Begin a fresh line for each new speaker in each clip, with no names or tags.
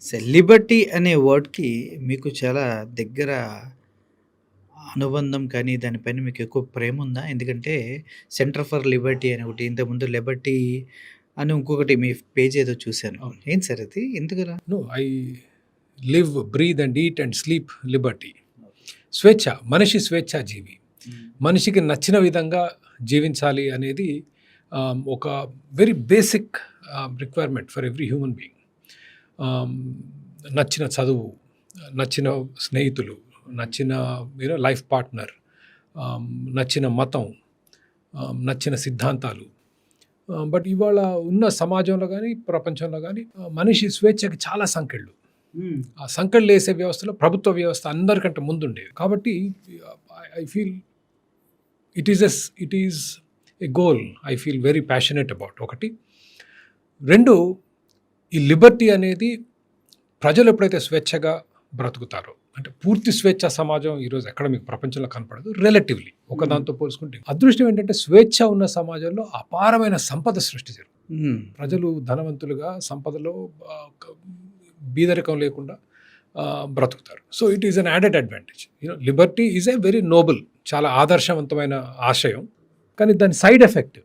సెలిబర్టీ అనే వర్డ్‌కి మీకు చాలా దగ్గర అనుబంధం కానీ, దానిపైన మీకు ఎక్కువ ప్రేముందా? ఎందుకంటే 'సెంటర్ ఫర్ లిబర్టీ' అని ఒకటి, ఇంతకుముందు 'లిబర్టీ' అని ఇంకొకటి మీ పేజ్ ఏదో చూసాను.
అవును.
ఏంటి సార్ అది? ఎందుకలా?
No, I live, breathe and eat and sleep liberty. స్వేచ్ఛ, మనిషి స్వేచ్ఛా జీవి. మనిషికి నచ్చిన విధంగా జీవించాలి అనేది ఒక very basic requirement for every human being. నచ్చిన చదువు, నచ్చిన స్నేహితులు, నచ్చిన లైఫ్ పార్ట్నర్, నచ్చిన మతం, నచ్చిన సిద్ధాంతాలు. బట్ ఇవాళ ఉన్న సమాజంలో కానీ, ప్రపంచంలో కానీ మనిషి స్వేచ్ఛకి చాలా సంకెళ్ళు. ఆ సంకెళ్ళు వేసే వ్యవస్థలో ప్రభుత్వ వ్యవస్థ అందరికంటే ముందుండేది. కాబట్టి I feel it is a goal I feel very passionate about. ఒకటి. రెండు, ఈ లిబర్టీ అనేది ప్రజలు ఎప్పుడైతే స్వేచ్ఛగా బ్రతుకుతారో, అంటే పూర్తి స్వేచ్ఛ సమాజం ఈరోజు ఎక్కడ మీకు ప్రపంచంలో కనపడదు. రిలేటివ్లీ ఒకదాంతో పోల్చుకుంటే అదృష్టం ఏంటంటే స్వేచ్ఛ ఉన్న సమాజంలో అపారమైన సంపద సృష్టి జరుగుతుంది. ప్రజలు ధనవంతులుగా, సంపదలో బీదరికం లేకుండా బ్రతుకుతారు. So it is an added advantage. Liberty is a very Nobel, చాలా ఆదర్శవంతమైన ఆశయం. కానీ దాని side effect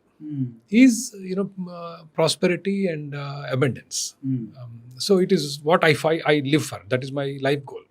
is prosperity and abundance. So it is what I live for. That is my life goal.